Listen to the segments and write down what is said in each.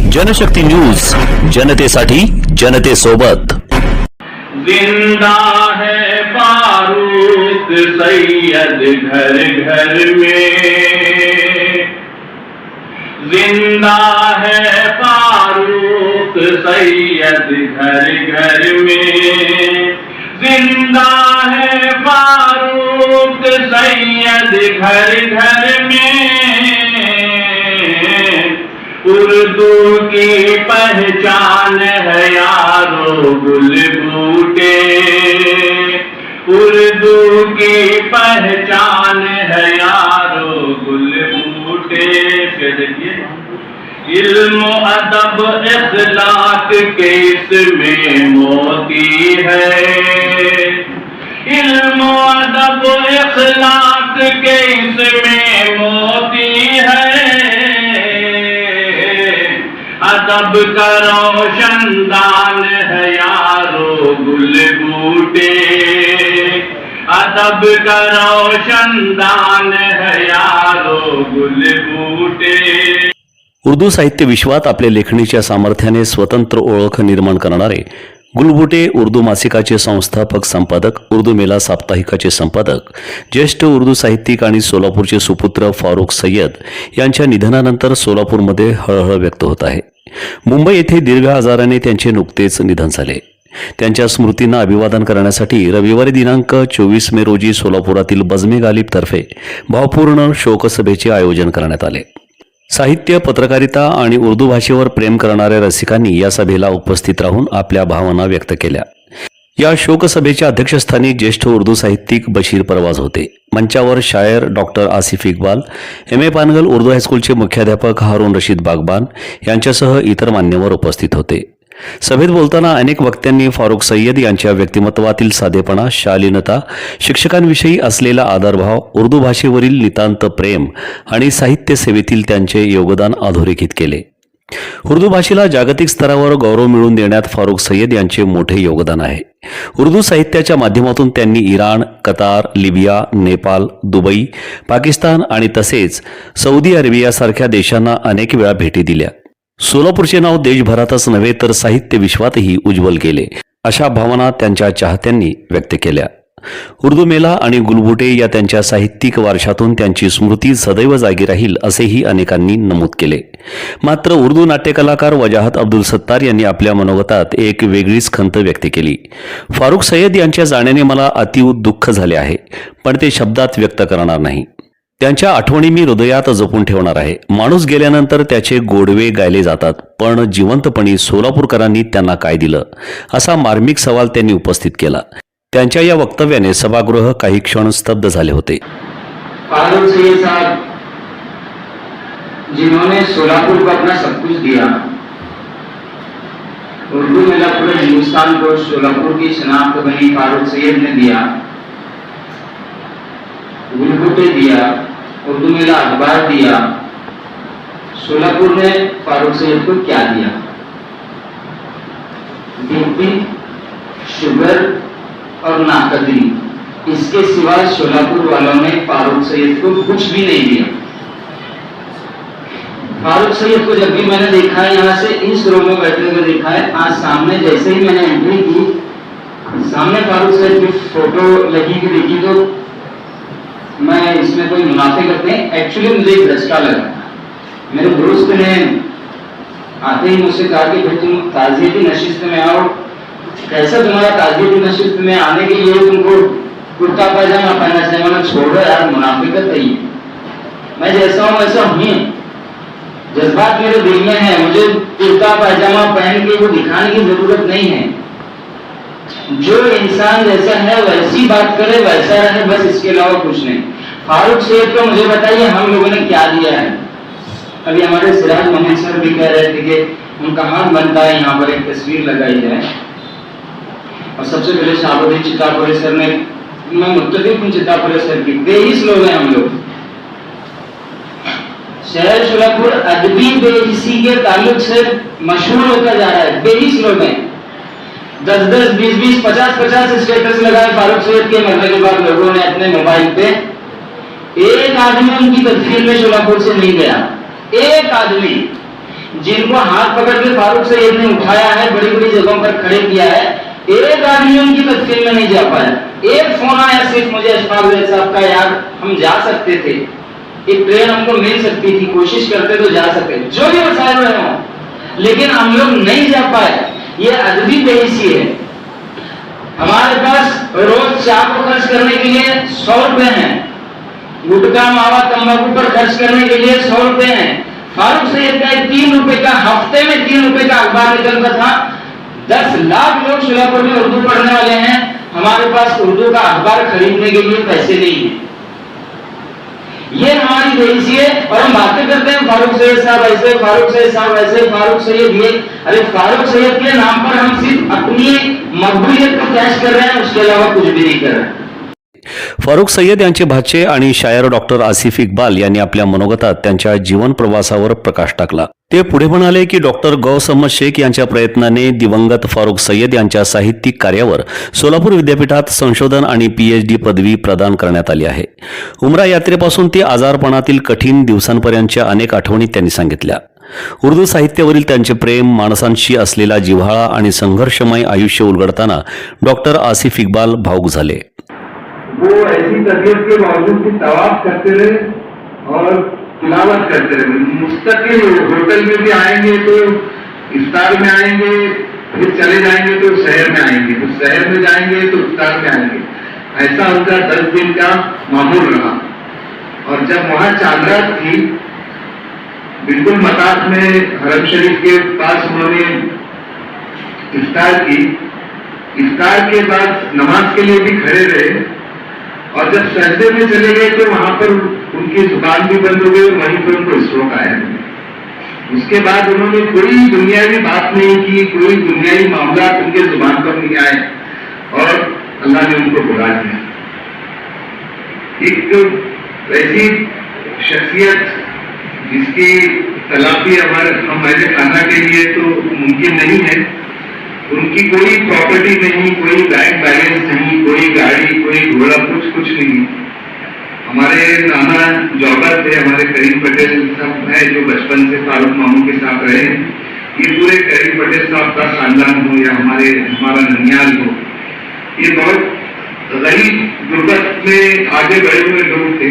Janshakti news, जनतेसाठी जनतेसोबत। जिंदा है फारूक सैयद घर घर में, जिंदा है फारूक सैयद घर घर में, जिंदा है फारूक सैयद घर घर में। उर्दू की पहचान है यारो गुल बूटे, उर्दू की पहचान है यारो गुल बूटे। फिर देखिए, इल्म अदब इखलाक के इसमें मोती है, इल्म अदब इखलाक के इसमें मोती है। अदब का रोशनदान है यारो गुल बूटे, अदब का रोशनदान है यारो गुल बूटे। उर्दू साहित्य विश्वात आपल्या लेखणीच्या सामर्थ्याने स्वतंत्र ओळख निर्माण करणारे गुलबुटे उर्दू मासिकाचे संस्थापक संपादक, उर्दू मेला साप्ताहिकाचे संपादक, ज्येष्ठ उर्दू साहित्यिक आणि सोलापूरचे सुपुत्र फारूक सय्यद यांच्या निधनानंतर सोलापूरमध्ये हळहळ व्यक्त होत आहे। मुंबई येथे दीर्घ आजाराने त्यांचे नुकतेच निधन झाले। त्यांच्या स्मृतींना अभिवादन करण्यासाठी रविवारी दिनांक 24 मे रोजी सोलापुरातील बजमे गालिब तर्फे भावपूर्ण शोकसभेचे आयोजन करण्यात आले। साहित्य, पत्रकारिता आणि उर्दू भाषेवर प्रेम करणाऱ्या रसिकांनी या सभेला उपस्थित राहून आपल्या भावना व्यक्त केल्या। या शोकसभेच्या अध्यक्षस्थानी ज्येष्ठ उर्दू साहित्यिक बशीर परवाज होते। मंचावर शायर डॉक्टर आसिफ इक्बाल, MA पानगल उर्दू हायस्कूलचे मुख्याध्यापक हारून रशीद बागबान यांच्यासह इतर मान्यवर उपस्थित होते। सभेत बोलताना अनेक वक्त्यांनी फारूक सय्यद यांच्या व्यक्तिमत्वातील साधेपणा, शालीनता, शिक्षकांविषयी असलेला आदरभाव, उर्दू भाषेवरील नितांत प्रेम आणि साहित्य सेवेतील त्यांचे योगदान अधोरेखित केले। उर्दू भाषेला जागतिक स्तरावर गौरव मिळवून देण्यात फारूक सय्यद यांचे मोठे योगदान आहे। उर्दू साहित्याच्या माध्यमातून त्यांनी Iran, Qatar, Libya, Nepal, Dubai, Pakistan आणि तसेच सौदी अरेबियासारख्या देशांना अनेक वेळा भेटी दिल्या। सोलापूरचे नाव देशभरातच नव्हे तर साहित्य विश्वातही उज्ज्वल केले, अशा भावना त्यांच्या चाहत्यांनी व्यक्त केल्या। उर्दू मेला आणि गुलबुटे या त्यांच्या साहित्यिक वारशातून त्यांची स्मृती सदैव जागी राहील असेही अनेकांनी नमूद केले। मात्र उर्दू नाट्यकलाकार वजाहत अब्दुल सत्तार यांनी आपल्या मनोगतात एक वेगळीच खंत व्यक्त केली। फारूक सय्यद यांच्या जाण्याने मला अतीव दुःख झाले आहे, पण ते शब्दात व्यक्त करणार नाही। त्यांच्या आठवणी मी हृदयात जपून ठेवणार आहे। माणूस गेल्यानंतर त्याचे गोडवे गायले जातात, पण जिवंतपणी सोलापूरकरांनी त्यांना काय दिलं, असा मार्मिक सवाल त्यांनी उपस्थित केला। त्यांच्या या वक्तव्याने सभागृह काही क्षण स्तब्ध झाले होते। फारूक सय्यद साहब, जिन्होंने सोलापुर को अपना सब कुछ दिया, उर्दू मेला पूरे हिंदुस्तान को सोलापुर की शनाख्त बनी फारूक सय्यद ने दिया, गुलबुटे दिया, उर्दू मेला अखबार दिया। सोलापुर ने फारूक सय्यद को क्या दिया? बीपी, शुगर और नाकदरी, इसके सिवा सोलापुर वालों ने फारूक सय्यद को कुछ भी नहीं दिया। फारूक सय्यद को जब भी मैंने देखा है, यहाँ से इस रो में बैठे हुए देखा है, आज सामने जैसे ही मैंने एंट्री की, सामने फारूक सय्यद की फोटो लगी हुई देखी तो मैं इसमें कोई मुनाफिकत नहीं, एक्चुअली मुझे एक झटका लगा। मेरे दोस्त ने आते ही मुझसे कहा कि भाई तुम ताज़ियती नशिस्त में आओ, कैसा तुम्हारा ताज़ियती नशिस्त में आने के लिए तुमको कुर्ता पैजामा पहनना चाहिए। मैंने छोड़ो यार, मुनाफिकत है ये, मैं जैसा हूँ वैसा हूँ, जज्बात मेरे दिल में है, मुझे कुर्ता पैजामा पहन के वो दिखाने की जरूरत नहीं है। जो इंसान जैसा है वैसी बात करे, वैसा रहे, बस इसके अलावा कुछ नहीं। फारूक सय्यद को मुझे बताइए हम लोगों ने क्या दिया है। अभी हमारे सिराज मोहम्मद सर भी कह रहे थे कि उनका हाथ बनता है यहाँ पर एक तस्वीर लगाई जाए, और सबसे पहले शाहबुद्दीन चितापुरे सर ने, मैं मुत्तफिक हूँ चितापुरे सर की, 23 लोग हैं हम लोग। शहर सोलापुर अदबी बेहिसी के ताल्लुक से मशहूर होता जा रहा है। 23 लोग हैं, 10-10, 20-20, 50-50 स्टेटस लगाए फारूक सय्यद के मरने के बाद लोगों ने अपने मोबाइल पे। एक आदमी उनकी तदफीन में सोलापुर से नहीं गया, एक आदमी। जिनको हाथ पकड़ के फारूक सैयद ने उठाया है, बड़ी बड़ी जगहों पर खड़े किया है, एक आदमी उनकी तस्वीर में नहीं जा पाया। एक फोन आया सिर्फ मुझे अशफाक जैद साहब का, यार हम जा सकते थे, एक ट्रेन हमको मिल सकती थी, कोशिश करते तो जा सकते, जो भी वसाइल रहे हों, लेकिन हम लोग नहीं जा पाए। ये अदबी बेहिसी है। हमारे पास रोज चाय को खर्च करने के लिए 100 रुपए हैं, गुटखा मावा तंबाकू पर खर्च करने के लिए 100 रुपए हैं। फारूक सैयद का 3 रुपए का, हफ्ते में 3 रुपए का अखबार निकलता था। 10 लाख लोग शोलापुर में उर्दू पढ़ने वाले हैं, हमारे पास उर्दू का अखबार खरीदने के लिए पैसे नहीं है। ये हमारी बेइज्जती है। और हम बातें करते हैं फारूक सैयद साहब ऐसे, फारूक सैयद साहब ऐसे, फारूक सैयद ये। अरे फारूक सैयद के नाम पर हम सिर्फ अपनी मकबूलियत को कैश कर रहे हैं, उसके अलावा कुछ भी नहीं कर रहे हैं। फारुख सय्यद यांचे भाचे आणि शायर डॉक्टर आसिफ इक्बाल यांनी आपल्या मनोगतात त्यांच्या जीवन प्रवासावर प्रकाश टाकला. ते पुढे म्हणाले की डॉक्टर गौस अहमद शेख यांच्या प्रयत्नाने दिवंगत फारुख सय्यद यांच्या साहित्यिक कार्यावर सोलापूर विद्यापीठात संशोधन आणि PhD पदवी प्रदान करण्यात आली आहे. उमरा यात्रेपासून ते आजारपणातील कठीण दिवसांपर्यंतच्या अनेक आठवणी त्यांनी सांगितल्या. उर्दू साहित्यावरील त्यांचे प्रेम, माणसांशी असलेला जिव्हाळा आणि संघर्षमय आयुष्य उलगडताना डॉक्टर आसिफ इक्बाल भावुक झाले. वो ऐसी तबीयत के बावजूद भी तवाफ करते रहे और तिलावत करते रहे। मुस्तकिल होटल में भी आएंगे तो इफ्तार में आएंगे, फिर चले जाएंगे तो शहर में आएंगे, फिर शहर में जाएंगे तो इफ्तार में आएंगे। ऐसा उनका 10 दिन का मामूल रहा। और जब वहाँ चांदरात थी, बिल्कुल मताफ में हरम शरीफ के पास उन्होंने इफ्तार की। इफ्तार के बाद नमाज के लिए भी खड़े रहे और जब सजदे में चले गए तो वहां पर उनकी जुबान भी बंद हो गई और वहीं पर उनको स्ट्रोक आया। उसके बाद उन्होंने कोई दुनियावी बात नहीं की, कोई दुनियावी मामला उनके जुबान पर नहीं आए और अल्लाह ने उनको बुला दिया। एक ऐसी शख्सियत जिसकी तलाफी हमारे खाना के लिए तो मुमकिन नहीं है। उनकी कोई प्रॉपर्टी नहीं, कोई बैंक बैलेंस नहीं, कोई गाड़ी, कोई घोड़ा, कुछ नहीं। हमारे नाना जॉबर थे, हमारे करीम पटेल साहब है जो बचपन से फारूक मामू के साथ रहे। ये पूरे करीम पटेल साहब का खानदान हो या हमारा ननियाल हो, ये बहुत गरीब गुर्बत में आगे बढ़े हुए लोग थे।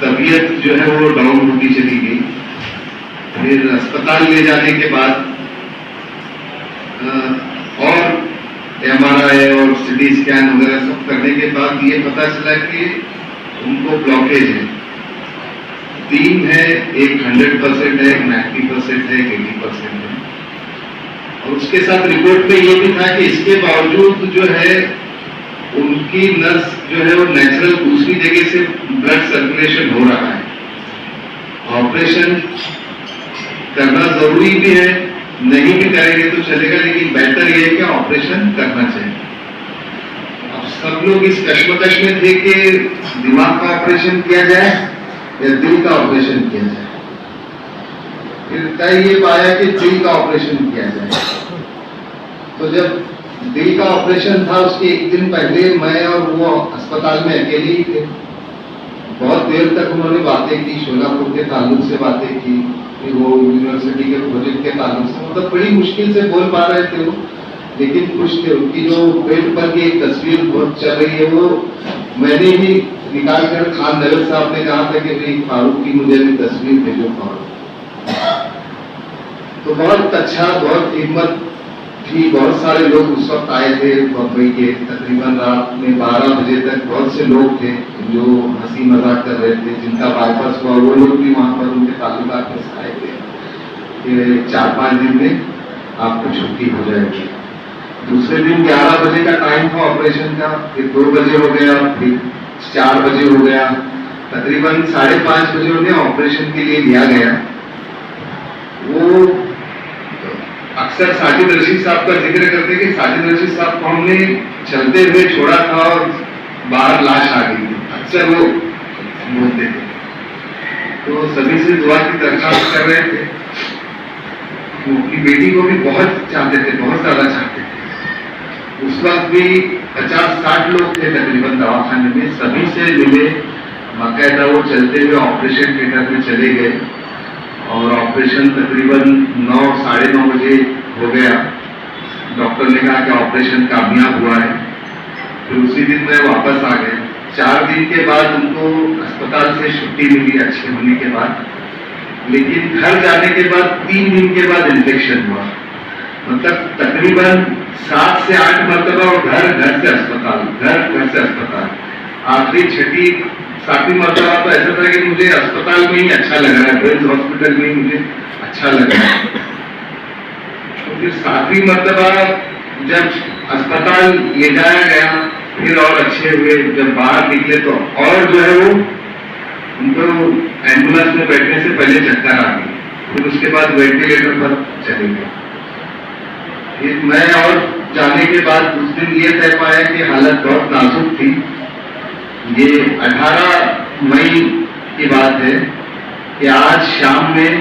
तबीयत जो है वो डाउन होती चली गई। फिर अस्पताल ले जाने के बाद और MRI और CT स्कैन वगैरह सब करने के बाद ये पता चला कि उनको ब्लॉकेज है। 3 है, एक 100% है, एक 90% है, एक 80% है। और उसके साथ रिपोर्ट में ये भी था कि इसके बावजूद जो है उनकी नर्स जो है वो नेचुरल दूसरी जगह से ब्लड सर्कुलेशन हो रहा है। ऑपरेशन करना जरूरी भी है, नहीं भी करेंगे तो चलेगा, लेकिन बेहतर यह है कि ऑपरेशन करना चाहिए। अब सब लोग इस कश्मकश में थे कि दिमाग का ऑपरेशन किया जाए या दिल का ऑपरेशन किया जाए। फिर तय ये पाया कि दिल का ऑपरेशन किया जाए। तो जब दिल का ऑपरेशन था उसके एक दिन पहले मैं और वो अस्पताल में अकेले ही थे। बहुत देर तक उन्होंने बातें की, शोलापुर के ताल्लुक से बातें की, वो यूनिवर्सिटी के प्रोजेक्ट के ताल्लुक से, मतलब बड़ी मुश्किल से बोल पा रहे थे वो, लेकिन खुश थे। उनकी जो पेट पर की एक तस्वीर बहुत चल रही है वो मैंने ही निकाल कर, खान नगर साहब ने कहा था कि भाई फारूक की मुझे भी तस्वीर भेजो फारूक। तो बहुत अच्छा, बहुत हिम्मत थी। बहुत सारे लोग उस वक्त आए थे बम्बई के। तकरीबन रात में 12 बजे तक बहुत से लोग थे जो हंसी मजाक कर रहे थे। जिनका बाईपास हुआ वो लोग भी वहां पर उनके ताल्लुकात में आए थे कि 4-5 दिन में आपको छुट्टी हो जाएगी। दूसरे दिन 11 बजे का टाइम था ऑपरेशन का, फिर 2 बजे हो गया, फिर 4 बजे हो गया। तकरीबन 5:30 बजे उन्हें ऑपरेशन के लिए लिया गया। वो अक्सर साजिद रशीद साहब का जिक्र करते कि साजिद रशीद साहब को हमने चलते हुए छोड़ा था और बाहर लाश आ गई थी, अक्सर वो बोलते थे। तो सभी से दुआ की दरखास्त कर रहे थे। उनकी बेटी को भी बहुत चाहते थे, बहुत ज्यादा चाहते थे। उस वक्त भी 50-60 लोग थे तकरीबन दवाखाने में। सभी से मिले, बाकायदा वो चलते हुए ऑपरेशन थिएटर में चले गए और ऑपरेशन तकरीबन 9-9:30 बजे हो गया। डॉक्टर ने कहा कि ऑपरेशन कामयाब हुआ है। फिर उसी दिन मैं वापस आ गया। 4 दिन के बाद उनको अस्पताल से छुट्टी मिली अच्छे होने के बाद, लेकिन घर जाने के बाद 3 दिन के बाद इन्फेक्शन हुआ। मतलब तकरीबन 7 से 8 मरतबा और घर से अस्पताल। आखिरी 7वीं मरतबा तो ऐसा था कि मुझे अस्पताल में ही अच्छा लग रहा है, वेल्स हॉस्पिटल में ही मुझे अच्छा लग रहा है। तो फिर 7वीं मरतबा जब अस्पताल ले जाया गया फिर और अच्छे हुए। जब बाहर निकले तो और जो है वो उनको एम्बुलेंस में बैठने से पहले चक्कर आ गई, फिर उसके बाद वेंटिलेटर पर चले गए। फिर मैं और जाने के बाद उस दिन ये तय पाया कि हालत बहुत नाजुक थी। ये 18 मई की बात है कि आज शाम में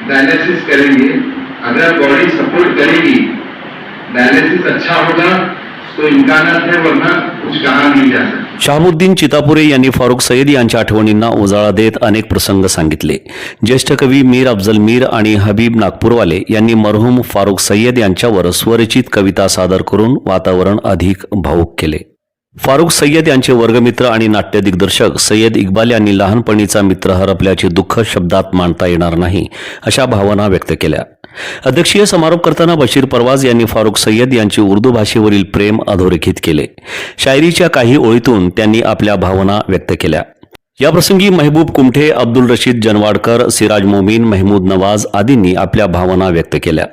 डायलिसिस करेंगे। अगर बॉडी सपोर्ट करेगी, डायलिसिस अच्छा होगा तो इम्कानात है, वरना कुछ कहा नहीं जा सकता। शहाबुद्दीन चितापुरे यांनी फारुख सय्यद यांच्या आठवणींना उजाळा देत अनेक प्रसंग सांगितले। ज्येष्ठ कवी मीर अफजल मीर आणि हबीब नागपूरवाले यांनी मरहूम फारुख सय्यद यांच्यावर स्वरचित कविता सादर करून वातावरण अधिक भावूक केले। फारुख सय्यद यांचे वर्गमित्र आणि नाट्य दिग्दर्शक सय्यद इक्बाल यांनी लहानपणीचा मित्र हरपल्याचे दुःख शब्दात मांडता येणार नाही अशा भावना व्यक्त केल्या। अध्यक्षीय समारोप करताना बशीर परवाज यांनी फारुख सय्यद यांचे उर्दू भाषेवरील प्रेम अधोरेखित केले। शायरीच्या काही ओळीतून त्यांनी आपल्या भावना व्यक्त केल्या। याप्रसंगी महबूब कुमठे, अब्दुल रशीद जनवाडकर, सिराज मोमीन, महमूद नवाज आदींनी आपल्या भावना व्यक्त केल्या।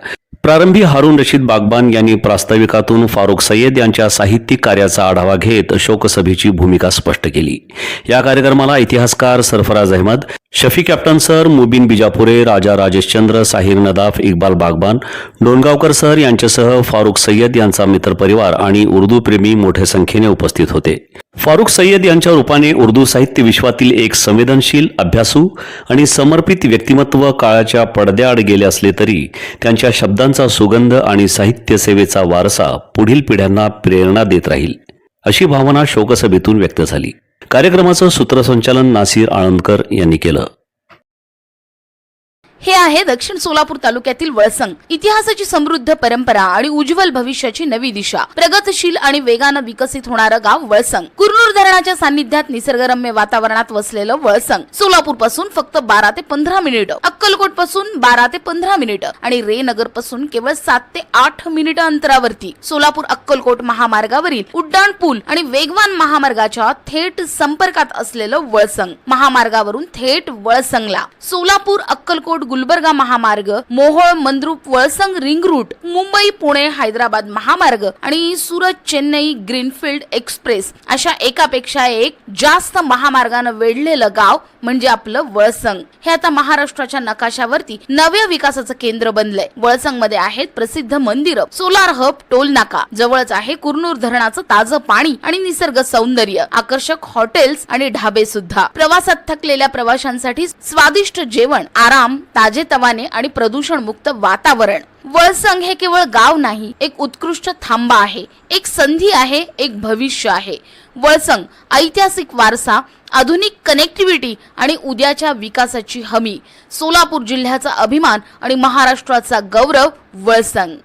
प्रारंभी हारून रशीद बागबान यांनी प्रास्ताविकातून फारुख सय्यद यांच्या साहित्यिक कार्याचा आढावा घेत शोकसभेची भूमिका स्पष्ट केली। या कार्यक्रमाला इतिहासकार सरफराज अहमद, शफी कॅप्टन सर, मुबीन बिजापुरे, राजा राजेशचंद्र, साहिर नदाफ, इक्बाल बागबान, डोणगावकर सर यांच्यासह फारुख सय्यद यांचा मित्रपरिवार आणि उर्दू प्रेमी मोठ्या संख्येने उपस्थित होते। फारुख सय्यद यांच्या रूपाने उर्दू साहित्य विश्वातील एक संवेदनशील, अभ्यासू आणि समर्पित व्यक्तिमत्व काळाच्या पडद्याआड गेले असले तरी त्यांच्या शब्दांचा सुगंध आणि साहित्य सेवेचा वारसा पुढील पिढ्यांना प्रेरणा देत राहील अशी भावना शोकसभेतून व्यक्त झाली। कार्यक्रमाचं सूत्रसंचालन नासिर आळंदकर यांनी केलं। हे आहे दक्षिण सोलापूर तालुक्यातील वळसंग। इतिहासाची समृद्ध परंपरा आणि उज्ज्वल भविष्याची नवी दिशा, प्रगतशील आणि वेगाने विकसित होणारं गाव वळसंग। कुरनूर धरणाच्या सान्निध्यात निसर्गरम्य वातावरणात वसलेलं वळसंग सोलापूर पासून फक्त 12 ते 15 मिनिटं, अक्कलकोट पासून 12 ते 15 मिनिटं आणि रेनगर पासून केवळ 7 ते 8 मिनिटं अंतरावरती सोलापूर अक्कलकोट महामार्गावरील उड्डाण पूल आणि वेगवान महामार्गाच्या थेट संपर्कात असलेलं वळसंग। महामार्गावरून थेट वळसंगला सोलापूर अक्कलकोट गुलबर्गा महामार्ग, मोहोळ मंद्रुप वळसंग रिंग रूट, मुंबई पुणे हैदराबाद महामार्ग आणि सुरत चेन्नई ग्रीनफील्ड एक्सप्रेस अशा एकापेक्षा एक जास्त महामार्गाने वेढलेलं गाव म्हणजे आपलं वळसंग। हे आता महाराष्ट्राच्या नकाशावरती नव्या विकासाचं केंद्र बनलंय। वळसंग मध्ये आहेत प्रसिद्ध मंदिर, सोलार हब, टोल नाका, जवळच आहे कुरनूर धरणाचं ताजं पाणी आणि निसर्ग सौंदर्य, आकर्षक हॉटेल्स आणि ढाबे सुद्धा। प्रवासात थकलेल्या प्रवाशांसाठी स्वादिष्ट जेवण, आराम, ताजेतवाने आणि प्रदूषण मुक्त वातावरण। वळसंग हे केवळ गाव नाही, एक उत्कृष्ट थांबा आहे, एक संधी आहे, एक भविष्य आहे। वळसंग ऐतिहासिक वारसा, आधुनिक कनेक्टिव्हिटी आणि उद्याच्या विकासाची हमी, सोलापूर जिल्ह्याचा अभिमान आणि महाराष्ट्राचा गौरव वळसंग।